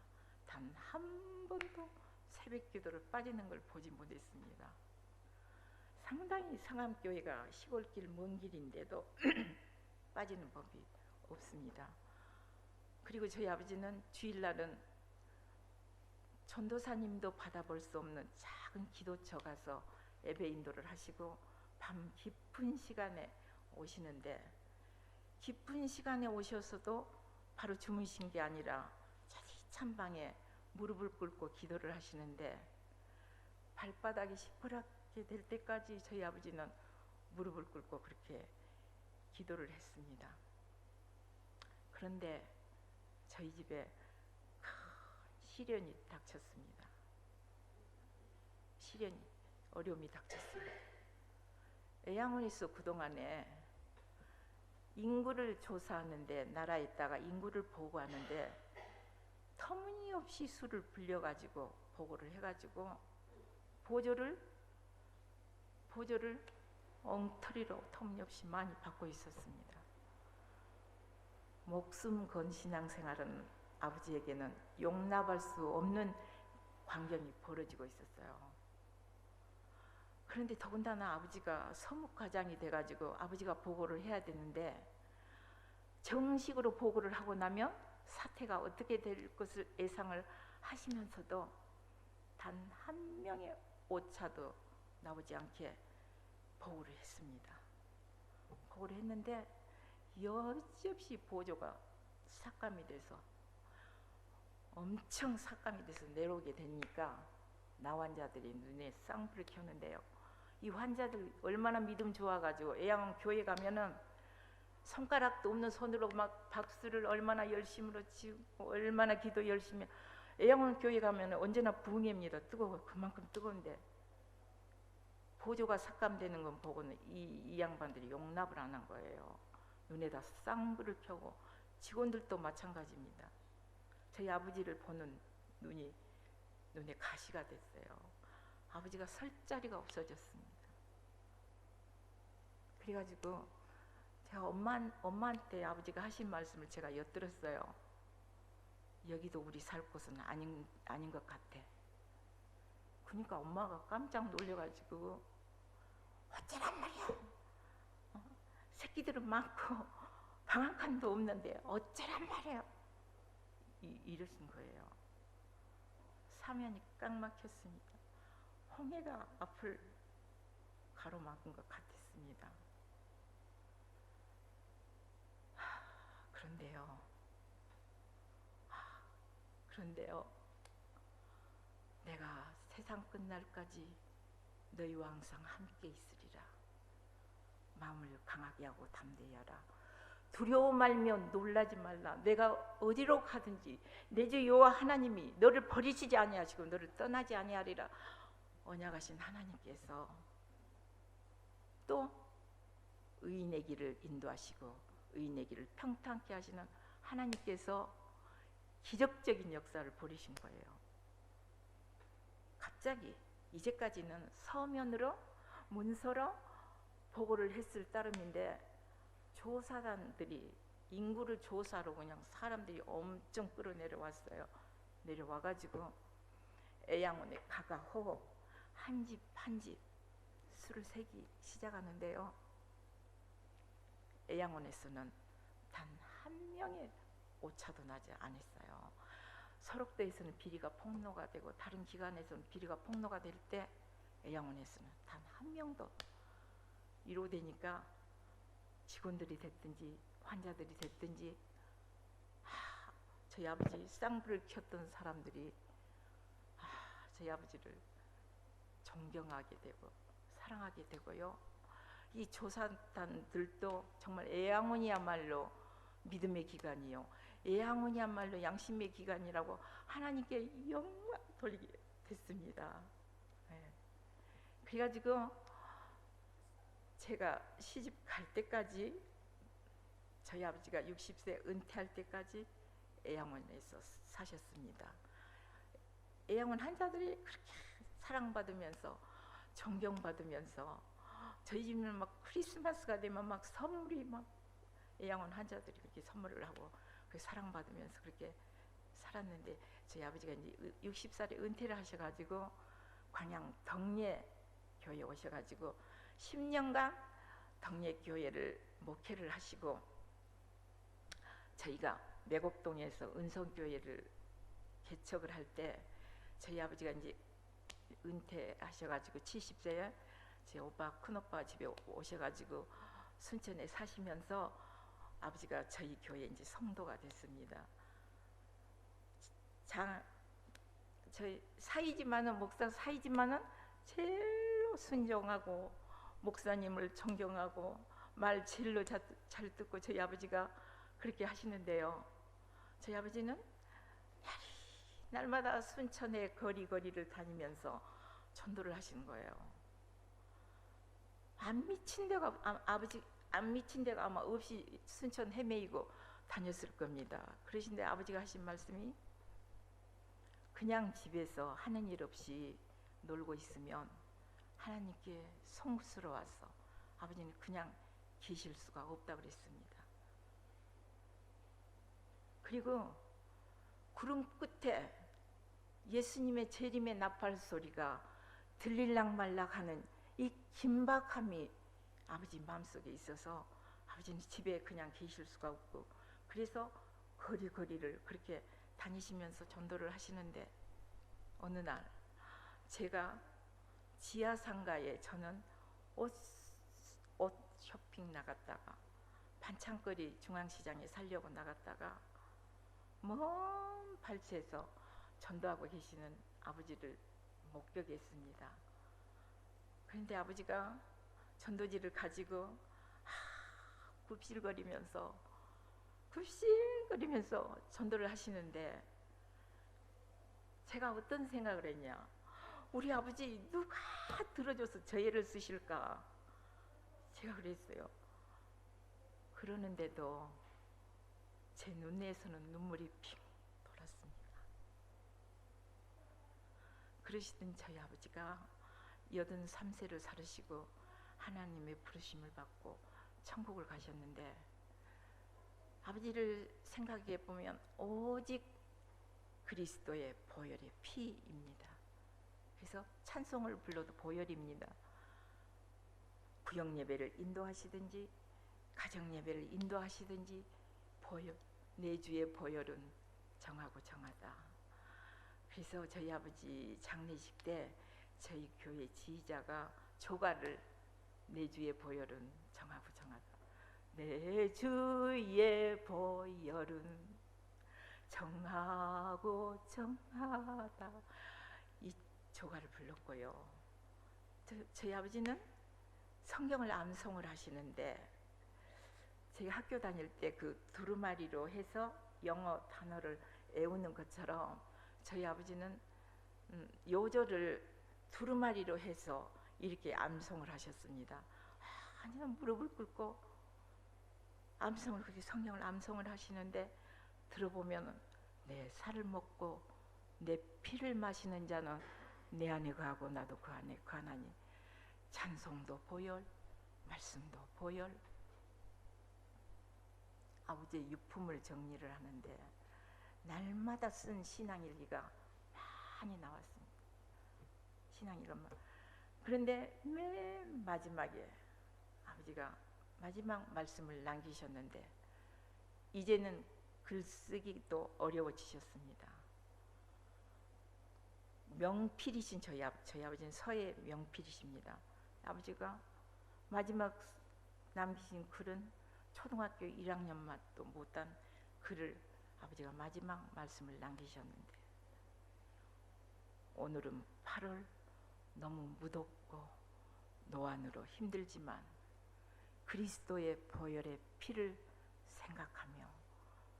단 한 번도 새벽 기도를 빠지는 걸 보지 못했습니다. 상당히 상암교회가 시골길 먼 길인데도 빠지는 법이 없습니다. 그리고 저희 아버지는 주일날은 전도사님도 받아볼 수 없는 작은 기도처 가서 예배 인도를 하시고 밤 깊은 시간에 오시는데, 깊은 시간에 오셔서도 바로 주무신 게 아니라 차디찬 방에 무릎을 꿇고 기도를 하시는데, 발바닥이 시퍼렇게 될 때까지 저희 아버지는 무릎을 꿇고 그렇게 기도를 했습니다. 그런데 저희 집에 큰 시련이 닥쳤습니다. 어려움이 닥쳤습니다. 애양원에서 그동안에 인구를 조사하는데, 나라에다가 인구를 보고하는데 터무니없이 수를 불려가지고 보고를 해가지고 보조를 엉터리로 터무니없이 많이 받고 있었습니다. 목숨 건 신앙생활은 아버지에게는 용납할 수 없는 광경이 벌어지고 있었어요. 그런데 더군다나 아버지가 서뭇과장이 돼가지고 아버지가 보고를 해야 되는데, 정식으로 보고를 하고 나면 사태가 어떻게 될 것을 예상을 하시면서도 단 한 명의 오차도 나오지 않게 보고를 했습니다. 보고를 했는데 여지없이 보조가 삭감이 돼서, 엄청 삭감이 돼서 내려오게 되니까 나 환자들이 눈에 쌍불을 켜는데요. 이 환자들 얼마나 믿음 좋아가지고 애양원 교회 가면은 손가락도 없는 손으로 막 박수를 얼마나 열심으로 치고 얼마나 기도 열심히. 애양원 교회 가면은 언제나 부흥회입니다. 뜨거워, 그만큼 뜨거운데 보조가 삭감되는 건 보고는 이 양반들이 용납을 안 한 거예요. 눈에다 쌍불을 켜고, 직원들도 마찬가지입니다. 저희 아버지를 보는 눈에 가시가 됐어요. 아버지가 설 자리가 없어졌습니다. 그래가지고 제가 엄마한테 아버지가 하신 말씀을 제가 엿들었어요. 여기도 우리 살 곳은 아닌 것 같아. 그러니까 엄마가 깜짝 놀려가지고 어쩌란 말이야. 새끼들은 많고 방 한 칸도 없는데 어쩌란 말이야. 이러신 거예요. 사면이 꽉 막혔습니다. 홍해가 앞을 가로막은 것 같았습니다. 그런데요, 내가 세상 끝날까지 너희와 항상 함께 있으리라. 마음을 강하게 하고 담대히 하라. 두려워 말며 놀라지 말라. 내가 어디로 가든지 내 주 여호와 하나님이 너를 버리시지 아니하시고 너를 떠나지 아니하리라. 언약하신 하나님께서 또 의인의 길을 인도하시고 의인의 길을 평탄케 하시는 하나님께서 기적적인 역사를 벌이신 거예요. 갑자기 이제까지는 서면으로 문서로 보고를 했을 따름인데 조사단들이 인구를 조사로 그냥 사람들이 엄청 끌어내려왔어요. 내려와가지고 애양원에 가가호호 한 집 한 집 술을 새기 시작하는데요. 애양원에서는 단 한 명의 오차도 나지 않았어요. 설옥도에서는 비리가 폭로가 되고 다른 기관에서는 비리가 폭로가 될 때 애양원에서는 단 한 명도 이로되니까 직원들이 됐든지 환자들이 됐든지 저희 아버지 쌍불을 켰던 사람들이 저희 아버지를 존경하게 되고 사랑하게 되고요. 이 조사단들도 정말 애양원이야말로 믿음의 기관이요, 애양원이야말로 양심의 기관이라고 하나님께 영광 돌리게 됐습니다. 네. 그래가지고 제가 시집 갈 때까지 저희 아버지가 60세 은퇴할 때까지 애양원에서 사셨습니다. 애양원 환자들이 그렇게 사랑받으면서 존경받으면서 저희 집은 막 크리스마스가 되면 막 선물이 막 애양원 환자들이 그렇게 선물을 하고 사랑받으면서 그렇게 살았는데 저희 아버지가 이제 60살에 은퇴를 하셔가지고 광양 덕례 교회 오셔가지고 10년간 덕례 교회를 목회를 하시고 저희가 매곡동에서 은성교회를 개척을 할 때 저희 아버지가 이제 은퇴하셔가지고 70세에 제 오빠 큰오빠 집에 오셔가지고 순천에 사시면서 아버지가 저희 교회 이제 성도가 됐습니다. 저희 사이지만은 목사 사이지만은 제일 순종하고 목사님을 존경하고 말 제일로 잘 듣고 저희 아버지가 그렇게 하시는데요. 저희 아버지는 날마다 순천의 거리를 다니면서 전도를 하시는 거예요. 안 미친 데가 아마 없이 순천 헤매이고 다녔을 겁니다. 그러신데 아버지가 하신 말씀이 그냥 집에서 하는 일 없이 놀고 있으면 하나님께 송스러워서 아버지는 그냥 계실 수가 없다고 그랬습니다. 그리고 구름 끝에 예수님의 재림의 나팔 소리가 들릴락말락 하는 이 긴박함이 아버지 마음속에 있어서 아버지는 집에 그냥 계실 수가 없고 그래서 거리를 그렇게 다니시면서 전도를 하시는데 어느 날 제가 지하상가에 저는 옷 쇼핑 나갔다가 반찬거리 중앙시장에 살려고 나갔다가 먼 발치에서 전도하고 계시는 아버지를 목격했습니다. 그런데 아버지가 전도지를 가지고 굽실거리면서 전도를 하시는데 제가 어떤 생각을 했냐, 우리 아버지 누가 들어줘서 저 애를 쓰실까 제가 그랬어요. 그러는데도 제 눈에서는 눈물이 핑 돌았습니다. 그러시던 저희 아버지가 83세를 살으시고 하나님의 부르심을 받고 천국을 가셨는데 아버지를 생각해 보면 오직 그리스도의 보혈의 피입니다. 그래서 찬송을 불러도 보혈입니다. 구역 예배를 인도하시든지 가정 예배를 인도하시든지 보혈, 내 주의 보혈은 정하고 정하다. 그래서 저희 아버지 장례식 때 저희 교회 지휘자가 조가를 내 주의 보혈은 정하고 정하다. 내 주의 보혈은 정하고 정하다. 이 조가를 불렀고요. 저희 아버지는 성경을 암송을 하시는데 제가 학교 다닐 때 그 두루마리로 해서 영어 단어를 외우는 것처럼 저희 아버지는 요절을 두루마리로 해서 이렇게 암송을 하셨습니다. 아니면 무릎을 꿇고 암송을, 그렇게 성경을 암송을 하시는데 들어보면 내 살을 먹고 내 피를 마시는 자는 내 안에 거하고 나도 그 안에 거하나니 찬송도 보혈, 말씀도 보혈. 아버지의 유품을 정리를 하는데 날마다 쓴 신앙일기가 많이 나왔습니다. 신앙일기만. 그런데 맨 마지막에 아버지가 마지막 말씀을 남기셨는데 이제는 글쓰기도 어려워지셨습니다. 명필이신 저희 아버지는 서예 명필이십니다. 아버지가 마지막 남기신 글은 초등학교 1학년 맛도 못한 글을 아버지가 마지막 말씀을 남기셨는데 오늘은 8월 너무 무덥고 노안으로 힘들지만 그리스도의 보혈의 피를 생각하며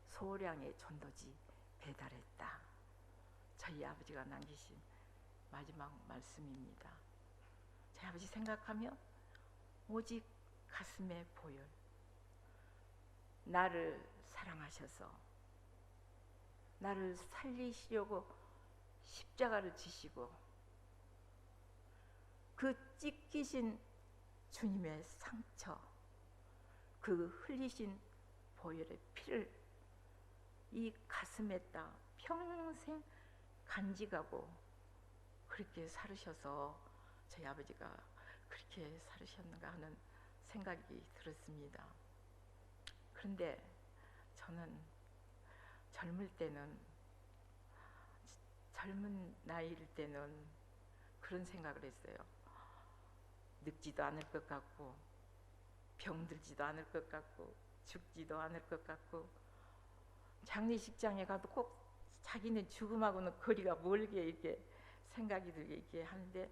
소량의 전도지 배달했다. 저희 아버지가 남기신 마지막 말씀입니다. 저희 아버지 생각하며 오직 가슴의 보혈, 나를 사랑하셔서 나를 살리시려고 십자가를 지시고 그 찢기신 주님의 상처, 그 흘리신 보혈의 피를 이 가슴에다 평생 간직하고 그렇게 살으셔서 저희 아버지가 그렇게 살으셨는가 하는 생각이 들었습니다. 그런데 저는 젊은 나이일 때는 그런 생각을 했어요. 늙지도 않을 것 같고 병들지도 않을 것 같고 죽지도 않을 것 같고 장례식장에 가도 꼭 자기는 죽음하고는 거리가 멀게 이렇게 생각이 들게 이렇게 하는데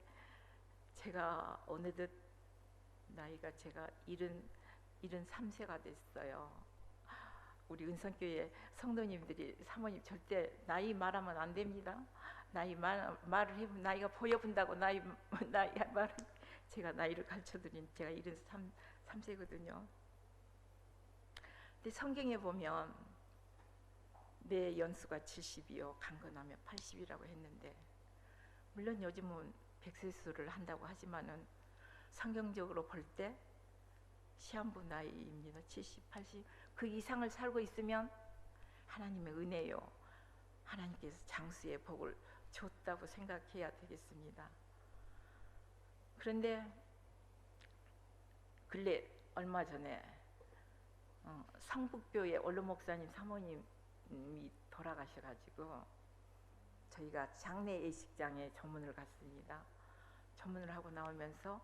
제가 어느덧 나이가 제가 73세가 됐어요. 우리 은성교회 성도님들이 사모님 절대 나이 말하면 안 됩니다. 나이 말을 해보면 나이가 보여본다고 나이 말을 제가 나이를 가르쳐드린 제가 73세거든요. 근데 성경에 보면 내 연수가 70이요 강건하면 80이라고 했는데 물론 요즘은 백세수를 한다고 하지만은 성경적으로 볼 때 시한부 나이입니다. 70, 80 그 이상을 살고 있으면 하나님의 은혜요. 하나님께서 장수의 복을 줬다고 생각해야 되겠습니다. 그런데 근래 얼마 전에 성북교회 원로 목사님 사모님이 돌아가셔가지고 저희가 장례 예식장에 조문을 갔습니다. 조문을 하고 나오면서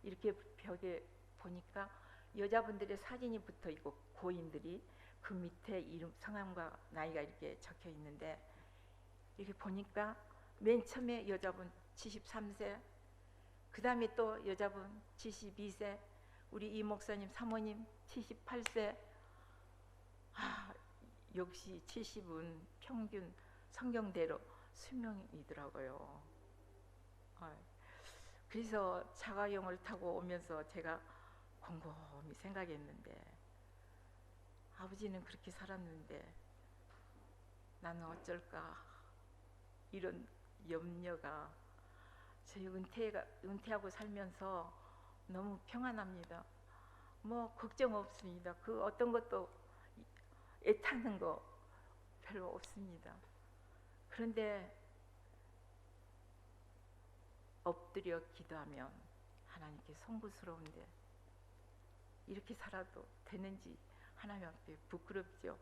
이렇게 벽에 보니까 여자분들의 사진이 붙어 있고 고인들이 그 밑에 이름, 성함과 나이가 이렇게 적혀 있는데 이렇게 보니까 맨 처음에 여자분 73세, 그 다음에 또 여자분 72세, 우리 이 목사님 사모님 78세. 역시 70은 평균 성경대로 수명이더라고요. 그래서 자가용을 타고 오면서 제가 곰곰이 생각했는데 아버지는 그렇게 살았는데 나는 어쩔까 이런 염려가 저희 은퇴하고 살면서 너무 평안합니다. 뭐 걱정 없습니다. 그 어떤 것도 애타는 거 별로 없습니다. 그런데 엎드려 기도하면 하나님께 송구스러운데 이렇게 살아도 되는지 하나님 앞에 부끄럽죠.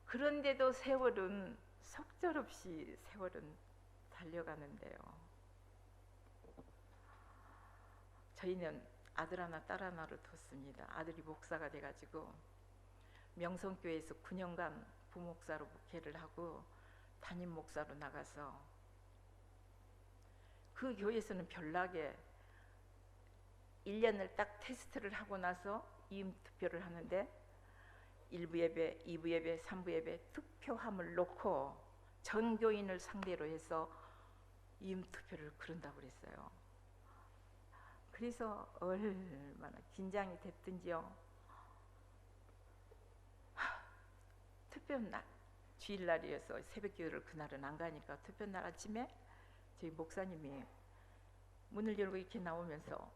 그런데도 세월은 속절없이 세월은 달려가는데요. 저희는 아들 하나 딸 하나를 뒀습니다. 아들이 목사가 돼가지고 명성교회에서 9년간 부목사로 목회를 하고 담임 목사로 나가서 그 교회에서는 별나게 1년을 딱 테스트를 하고 나서 이임투표를 하는데 1부 예배, 2부 예배, 3부 예배 투표함을 놓고 전 교인을 상대로 해서 이임투표를 그런다고 그랬어요. 그래서 얼마나 긴장이 됐든지요. 투표날 주일날이어서 새벽기도를 그날은 안 가니까 투표날 아침에 저희 목사님이 문을 열고 이렇게 나오면서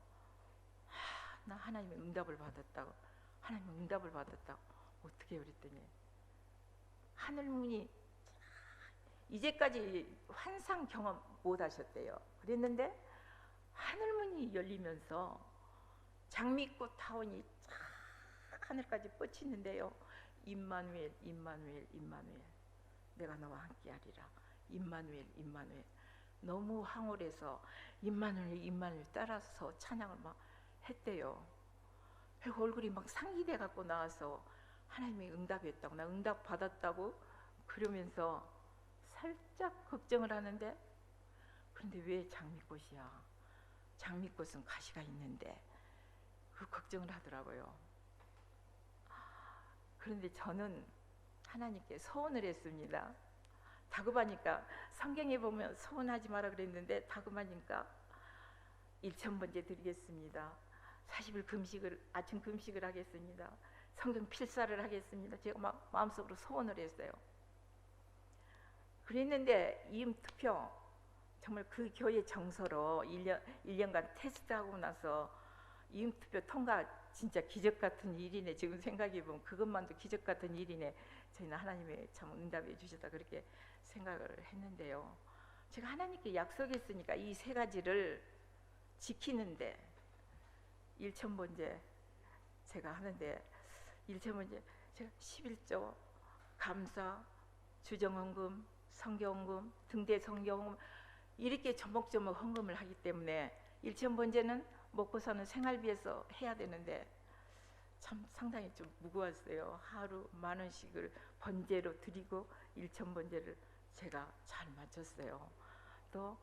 나 하나님의 응답을 받았다고, 하나님의 응답을 받았다고. 어떻게 그랬더니 하늘문이 이제까지 환상 경험 못 하셨대요. 그랬는데 하늘문이 열리면서 장미꽃 타원이 쫙 하늘까지 뻗치는데요. 임마누엘, 임마누엘, 임마누엘, 내가 너와 함께하리라. 임마누엘, 임마누엘. 너무 황홀해서 임마누엘, 임마누엘 따라서 찬양을 막 했대요. 그리고 얼굴이 막 상기돼 갖고 나와서 하나님이 응답했다고, 나 응답 받았다고 그러면서 살짝 걱정을 하는데, 그런데 왜 장미꽃이야? 장미꽃은 가시가 있는데, 그 걱정을 하더라고요. 그런데 저는 하나님께 소원을 했습니다. 다급하니까 성경에 보면 소원하지 마라 그랬는데 다급하니까 1000번째 드리겠습니다. 40일 금식을, 아침 금식을 하겠습니다. 성경 필사를 하겠습니다. 제가 막 마음속으로 소원을 했어요. 그랬는데 이임투표 정말 그 교회 정서로 1년간 테스트하고 나서 이임투표 통과, 진짜 기적 같은 일이네. 지금 생각해보면 그것만도 기적 같은 일이네. 저희는 하나님의 참 응답해 주셨다 그렇게 생각을 했는데요. 제가 하나님께 약속했으니까 이 세 가지를 지키는데 1000번째 제가 하는데 1000번째 제가 11조, 감사, 주정헌금, 성경헌금, 등대 성경헌금 이렇게 조목조목 헌금을 하기 때문에 1000번째는 먹고 사는 생활비에서 해야 되는데 참 상당히 좀 무거웠어요. 하루 10,000원씩을 번제로 드리고 1000번제를 제가 잘 마쳤어요. 또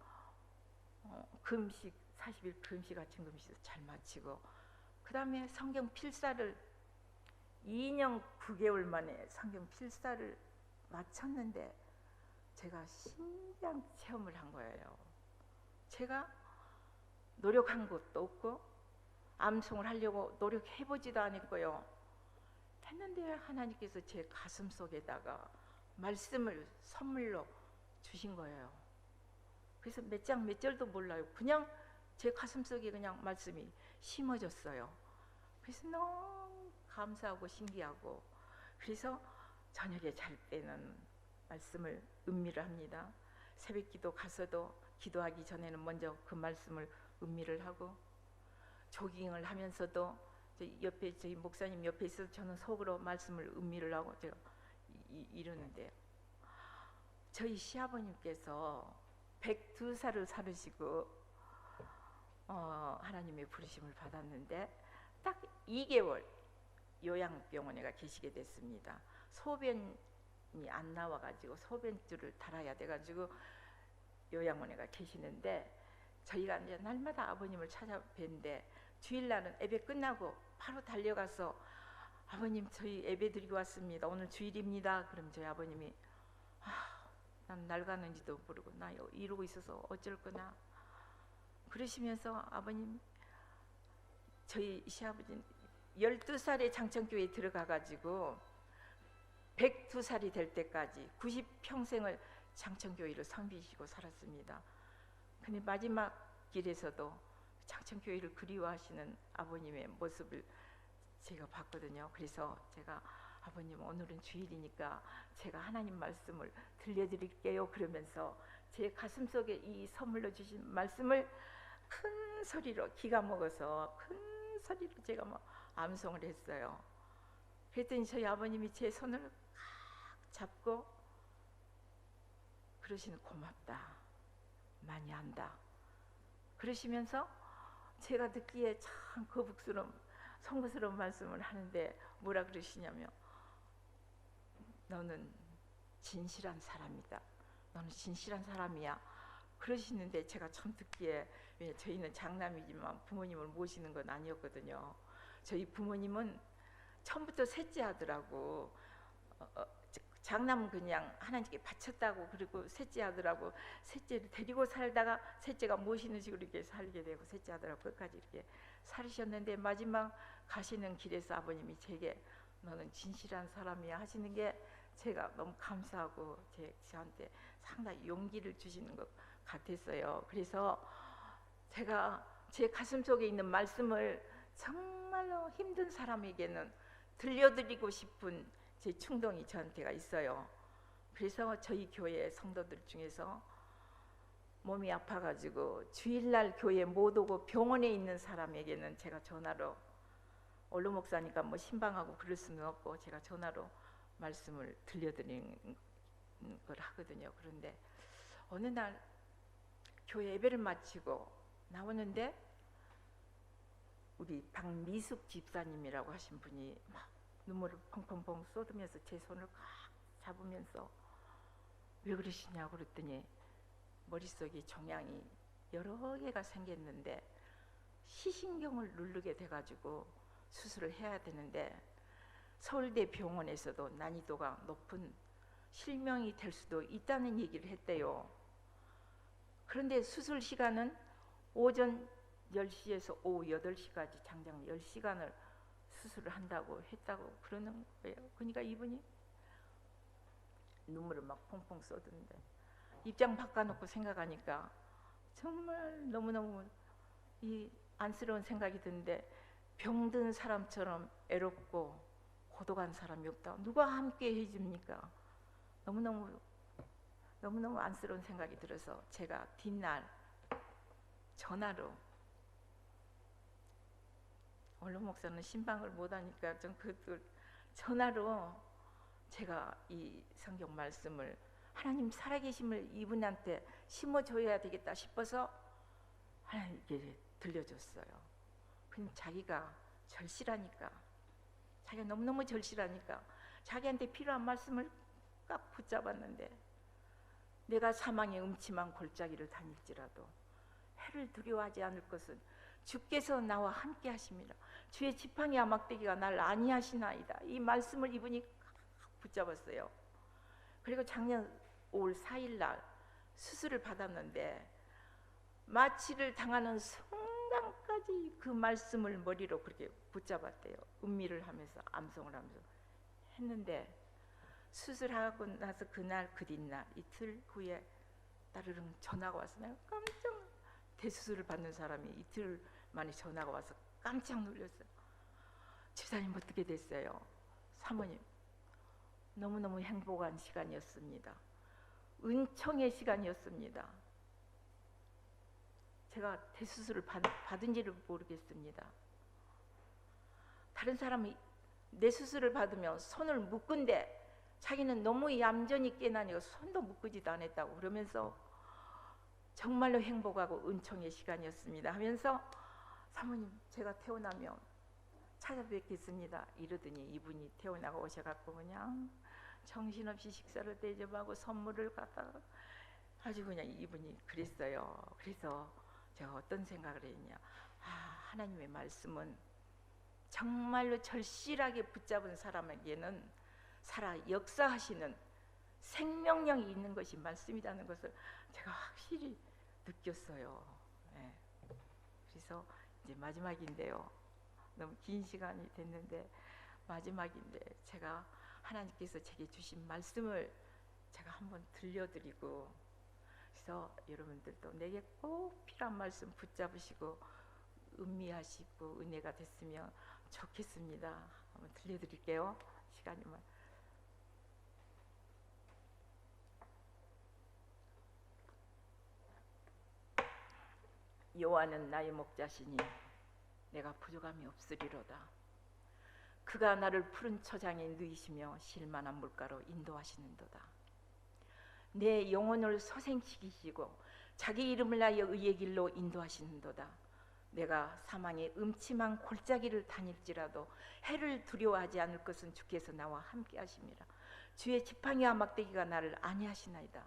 금식 40일 금식 아침 금식 잘 마치고, 그 다음에 성경 필사를 2년 9개월 만에 성경 필사를 마쳤는데 제가 신기한 체험을 한 거예요. 제가 노력한 것도 없고 암송을 하려고 노력해보지도 않았고요. 했는데 하나님께서 제 가슴 속에다가 말씀을 선물로 주신 거예요. 그래서 몇 장 몇 절도 몰라요. 그냥 제 가슴 속에 그냥 말씀이 심어졌어요. 그래서 너무 감사하고 신기하고, 그래서 저녁에 잘 때는 말씀을 음미를 합니다. 새벽기도 가서도 기도하기 전에는 먼저 그 말씀을 음미를 하고, 조깅을 하면서도 옆에 저희 목사님 옆에 있어서 저는 속으로 말씀을 음미를 하고 제가 이러는데, 저희 시아버님께서 102살을 살으시고 하나님의 부르심을 받았는데 딱 2개월 요양병원에 가 계시게 됐습니다. 소변이 안 나와가지고 소변줄을 달아야 돼가지고 요양원에 가 계시는데, 저희가 이제 날마다 아버님을 찾아뵀는데 주일날은 예배 끝나고 바로 달려가서 아버님 저희 예배 드리고 왔습니다. 오늘 주일입니다. 그럼 저희 아버님이 난 날 가는지도 모르고 나 이러고 있어서 어쩔 거나 그러시면서 아버님, 저희 시아버지는 12살에 장천교회에 들어가가지고 102살이 될 때까지 90평생을 장천교회를 섬기시고 살았습니다. 근데 마지막 길에서도 장천교회를 그리워하시는 아버님의 모습을 제가 봤거든요. 그래서 제가 아버님 오늘은 주일이니까 제가 하나님 말씀을 들려드릴게요. 그러면서 제 가슴속에 이 선물로 주신 말씀을 큰 소리로 기가 먹어서 큰 소리로 제가 막 암송을 했어요. 그랬더니 저희 아버님이 제 손을 꽉 잡고 그러시는 고맙다. 많이 안다. 그러시면서 제가 듣기에 참 거북스러운 송구스러운 말씀을 하는데 뭐라 그러시냐면 너는 진실한 사람이다. 너는 진실한 사람이야. 그러시는데 제가 참 듣기에 저희는 장남이지만 부모님을 모시는 건 아니었거든요. 저희 부모님은 처음부터 셋째 아들하고 장남은 그냥 하나님께 바쳤다고 그리고 셋째 아들하고 셋째를 데리고 살다가 셋째가 모시는 식으로 이렇게 살게 되고 셋째 아들하고 끝까지 이렇게 살으셨는데 마지막 가시는 길에서 아버님이 제게 너는 진실한 사람이야 하시는 게 제가 너무 감사하고 저한테 상당히 용기를 주시는 것 같았어요. 그래서 제가 제 가슴 속에 있는 말씀을 정말로 힘든 사람에게는 들려드리고 싶은 제 충동이 저한테가 있어요. 그래서 저희 교회 성도들 중에서 몸이 아파가지고 주일날 교회 못 오고 병원에 있는 사람에게는 제가 전화로 원로 목사니까 뭐 신방하고 그럴 수는 없고 제가 전화로 말씀을 들려드리는 걸 하거든요. 그런데 어느 날 교회 예배를 마치고 나오는데 우리 박미숙 집사님이라고 하신 분이 막 눈물을 펑펑펑 쏟으면서 제 손을 꽉 잡으면서 왜 그러시냐고 그랬더니 머릿속에 종양이 여러 개가 생겼는데 시신경을 누르게 돼가지고 수술을 해야 되는데 서울대 병원에서도 난이도가 높은 실명이 될 수도 있다는 얘기를 했대요. 그런데 수술 시간은 오전 10시에서 오후 8시까지 장장 10시간을 수술을 한다고 했다고 그러는 거예요. 그러니까 이분이 눈물을 막 펑펑 쏟는데 입장 바꿔놓고 생각하니까 정말 너무너무 이 안쓰러운 생각이 드는데 병든 사람처럼 애롭고 고독한 사람이 없다. 누가 함께 해줍니까? 너무너무 안쓰러운 생각이 들어서 제가 뒷날 전화로 원로 목사는 신방을 못하니까 좀 그것도 전화로 제가 이 성경 말씀을 하나님 살아계심을 이분한테 심어줘야 되겠다 싶어서 하나님께 들려줬어요. 근데 자기가 절실하니까 자기가 너무너무 절실하니까 자기한테 필요한 말씀을 딱 붙잡았는데 내가 사망의 음침한 골짜기를 다닐지라도 해를 두려워하지 않을 것은 주께서 나와 함께 하심이라. 주의 지팡이와 막대기가 날 안위하시나이다. 이 말씀을 이분이 붙잡았어요. 그리고 작년 5월 4일 날 수술을 받았는데 마취를 당하는 순간까지 그 말씀을 머리로 그렇게 붙잡았대요. 음미를 하면서 암송을 하면서 했는데 수술하고 나서 그날 그 뒷날 이틀 후에 따르릉 전화가 와서 내가 깜짝 대수술을 받는 사람이 이틀 만에 전화가 와서 깜짝 놀랐어요. 집사님 어떻게 됐어요? 사모님 너무너무 행복한 시간이었습니다. 은총의 시간이었습니다. 제가 대수술을 받은지를 모르겠습니다. 다른 사람이 내 수술을 받으면 손을 묶은데 자기는 너무 얌전히 깨나니까 손도 묶지도 않았다고 그러면서 정말로 행복하고 은총의 시간이었습니다 하면서 사모님 제가 태어나면 찾아뵙겠습니다 이러더니 이분이 태어나고 오셔갖고 그냥 정신없이 식사를 대접하고 선물을 갖다가 아주 그냥 이분이 그랬어요. 그래서 제가 어떤 생각을 했냐, 하나님의 말씀은 정말로 절실하게 붙잡은 사람에게는 살아 역사하시는 생명력이 있는 것이 말씀이라는 것을 제가 확실히 느꼈어요. 네. 그래서 이제 마지막인데요. 너무 긴 시간이 됐는데 마지막인데 제가 하나님께서 제게 주신 말씀을 제가 한번 들려드리고, 그래서 여러분들도 내게 꼭 필요한 말씀 붙잡으시고 음미하시고 은혜가 됐으면 좋겠습니다. 한번 들려드릴게요. 시간이면. 여호와는 나의 목자시니 내가 부족함이 없으리로다. 그가 나를 푸른 초장에 누이시며 실만한 물가로 인도하시는도다. 내 영혼을 소생시키시고 자기 이름을 나여 의의 길로 인도하시는도다. 내가 사망의 음침한 골짜기를 다닐지라도 해를 두려워하지 않을 것은 주께서 나와 함께 하심이라. 주의 지팡이와 막대기가 나를 안위하시나이다.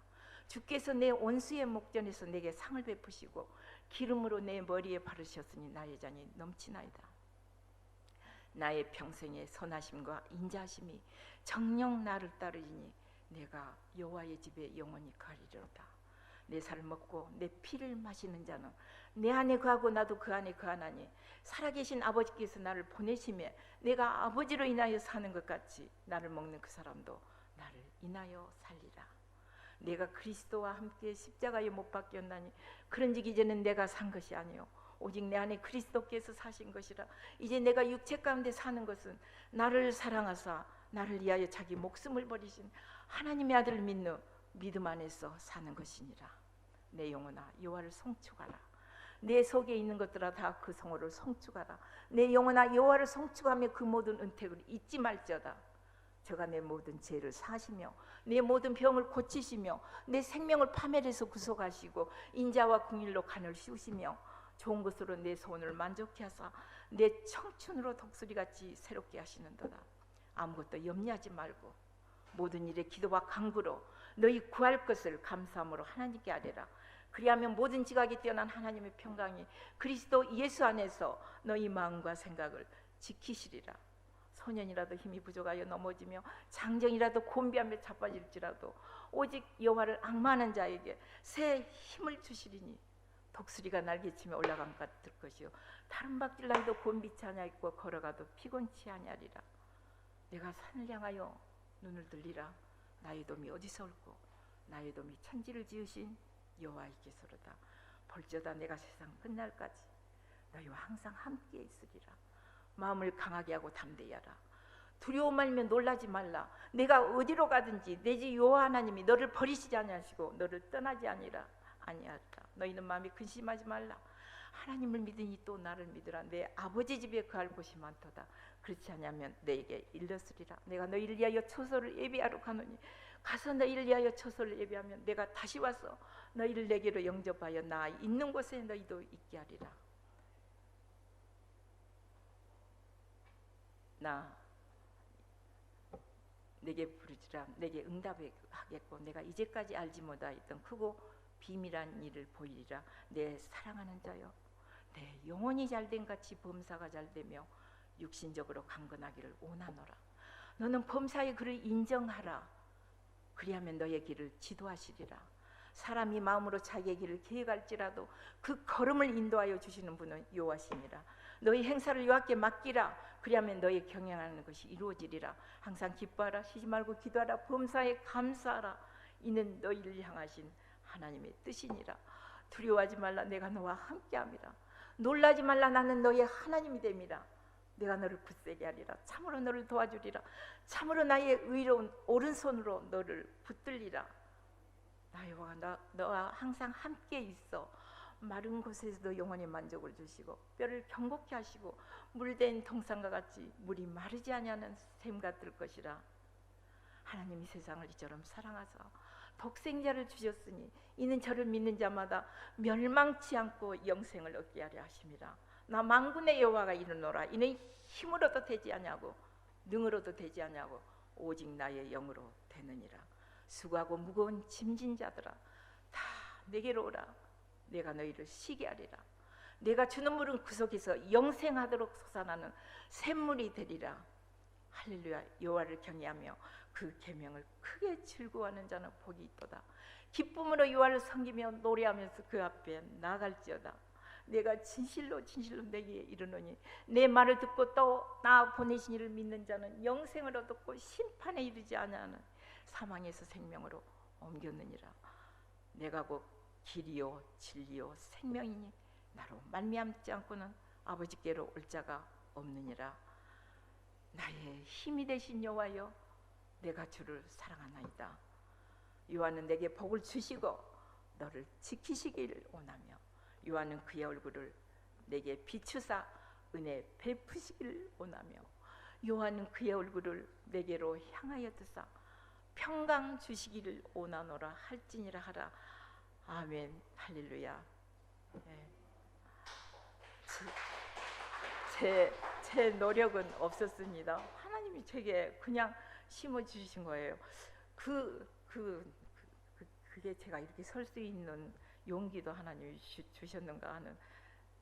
주께서 내 원수의 목전에서 내게 상을 베푸시고 기름으로 내 머리에 바르셨으니 나의 잔이 넘치나이다. 나의 평생의 선하심과 인자하심이 정녕 나를 따르리니 내가 여호와의 집에 영원히 거하리로다. 내 살을 먹고 내 피를 마시는 자는 내 안에 거하고 나도 그 안에 거하나니 살아계신 아버지께서 나를 보내심에 내가 아버지로 인하여 사는 것 같이 나를 먹는 그 사람도 나를 인하여 살리라. 내가 그리스도와 함께 십자가에 못 박혔나니 그런즉 이제는 내가 산 것이 아니요 오직 내 안에 그리스도께서 사신 것이라. 이제 내가 육체 가운데 사는 것은 나를 사랑하사 나를 위하여 자기 목숨을 버리신 하나님의 아들을 믿는 믿음 안에서 사는 것이니라. 내 영혼아 여호와를 송축하라. 내 속에 있는 것들아 다 그 성호를 송축하라. 내 영혼아 여호와를 송축하며 그 모든 은택을 잊지 말지어다. 저가 내 모든 죄를 사시며 내 모든 병을 고치시며 내 생명을 파멸해서 구속하시고 인자와 긍휼로 간을 씌우시며 좋은 것으로 내 소원을 만족케 하사 내 청춘으로 독수리같이 새롭게 하시는도다. 아무것도 염려하지 말고 모든 일에 기도와 간구로 너희 구할 것을 감사함으로 하나님께 아뢰라. 그리하면 모든 지각이 뛰어난 하나님의 평강이 그리스도 예수 안에서 너희 마음과 생각을 지키시리라. 소년이라도 힘이 부족하여 넘어지며 장정이라도 곤비하며 자빠질지라도 오직 여호와를 앙망하는 자에게 새 힘을 주시리니 독수리가 날개치며 올라감 같을 것이요 다른 박질나도 곤비치 아니하고 걸어가도 피곤치 아니하리라. 내가 산을 향하여 눈을 들리라. 나의 도움이 어디서 올고 나의 도움이 천지를 지으신 여호와께서로다. 볼지어다 내가 세상 끝날까지 너희와 항상 함께 있으리라. 마음을 강하게 하고 담대히 하라. 두려워 말며 놀라지 말라. 내가 어디로 가든지 내 주 여호와 하나님이 너를 버리시지 아니하시고 너를 떠나지 아니하리라. 너희는 마음이 근심하지 말라. 하나님을 믿으니 또 나를 믿으라. 내 아버지 집에 거할 곳이 많도다. 그렇지 않으면 너에게 일렀으리라. 내가 너희를 위하여 초소를 예비하러 가노니 가서 너희를 위하여 초소를 예비하면 내가 다시 와서 너희를 내게로 영접하여 나 있는 곳에 너희도 있게 하리라. 나 내게 부르지라. 내게 응답하겠고 내가 이제까지 알지 못하였던 크고 비밀한 일을 보이리라. 내 사랑하는 자여 내 영혼이 잘된 같이 범사가 잘되며 육신적으로 강건하기를 원하노라. 너는 범사의 그를 인정하라. 그리하면 너의 길을 지도하시리라. 사람이 마음으로 자기의 길을 계획할지라도 그 걸음을 인도하여 주시는 분은 여호와시니라. 너희 행사를 여호와께 맡기라. 그리하면 너희 경영하는 것이 이루어지리라. 항상 기뻐하라. 쉬지 말고 기도하라. 범사에 감사하라. 이는 너희를 향하신 하나님의 뜻이니라. 두려워하지 말라. 내가 너와 함께함이라. 놀라지 말라. 나는 너의 하나님이 됨이라. 내가 너를 굳세게 하리라. 참으로 너를 도와주리라. 참으로 나의 의로운 오른손으로 너를 붙들리라. 나 여호와가 너와 항상 함께 있어 마른 곳에서도 영원히 만족을 주시고 뼈를 경고케 하시고 물된 동산과 같이 물이 마르지 아니하는 샘 같을 것이라. 하나님이 세상을 이처럼 사랑하사 독생자를 주셨으니 이는 저를 믿는 자마다 멸망치 않고 영생을 얻게 하려 하심이라. 나 만군의 여호와가 이르노라. 이는 힘으로도 되지 아니하고 능으로도 되지 아니하고 오직 나의 영으로 되느니라. 수고하고 무거운 짐진 자들아 다 내게로 오라. 내가 너희를 쉬게 하리라. 내가 주는 물은 그 속에서 영생하도록 솟아나는 샘물이 되리라. 할렐루야. 여호와를 경외하며 그 계명을 크게 즐거워하는 자는 복이 있도다. 기쁨으로 여호와를 섬기며 노래하면서 그 앞에 나갈지어다. 내가 진실로 내게 이르노니 내 말을 듣고 또 나 보내신 이를 믿는 자는 영생을 얻었고 심판에 이르지 아니하는 사망에서 생명으로 옮겼느니라. 내가 곧 길이요 진리요 생명이니 나로 말미암지 않고는 아버지께로 올 자가 없느니라. 나의 힘이 되신 여호와여, 내가 주를 사랑하나이다. 여호와는 내게 복을 주시고 너를 지키시기를 원하며 여호와는 그의 얼굴을 내게 비추사 은혜 베푸시기를 원하며 여호와는 그의 얼굴을 내게로 향하여 드사 평강 주시기를 원하노라 할지니라 하라. 아멘. 할렐루야. 네. 제 노력은 없었습니다. 하나님이 제게 그냥 심어주신 거예요. 그게 제가 이렇게 설 수 있는 용기도 하나님이 주셨는가 하는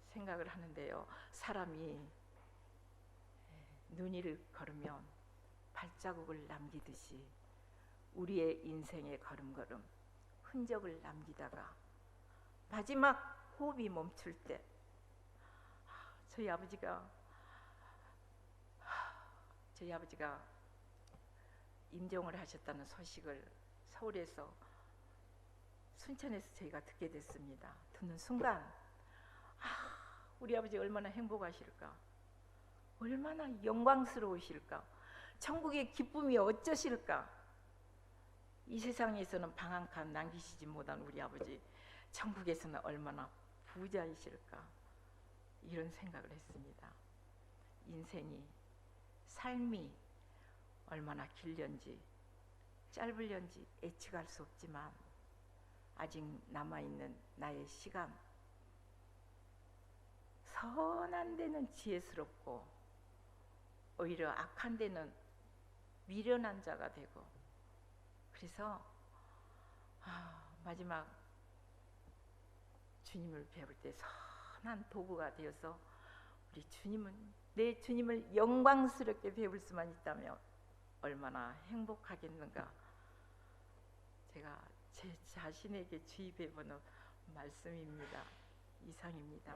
생각을 하는데요. 사람이 눈 위를 걸으면 발자국을 남기듯이 우리의 인생의 걸음걸음 흔적을 남기다가 마지막 호흡이 멈출 때 저희 아버지가 임종을 하셨다는 소식을 서울에서 순천에서 저희가 듣게 됐습니다. 듣는 순간 우리 아버지 얼마나 행복하실까, 얼마나 영광스러우실까, 천국의 기쁨이 어쩌실까. 이 세상에서는 방 한 칸 남기시지 못한 우리 아버지, 천국에서는 얼마나 부자이실까, 이런 생각을 했습니다. 인생이, 삶이 얼마나 길련지 짧을련지 예측할 수 없지만 아직 남아있는 나의 시간, 선한 데는 지혜스럽고 오히려 악한 데는 미련한 자가 되고, 그래서 마지막 주님을 배울 때 선한 도구가 되어서 우리 내 주님을 영광스럽게 배울 수만 있다면 얼마나 행복하겠는가. 제가 제 자신에게 주입해 보는 말씀입니다. 이상입니다.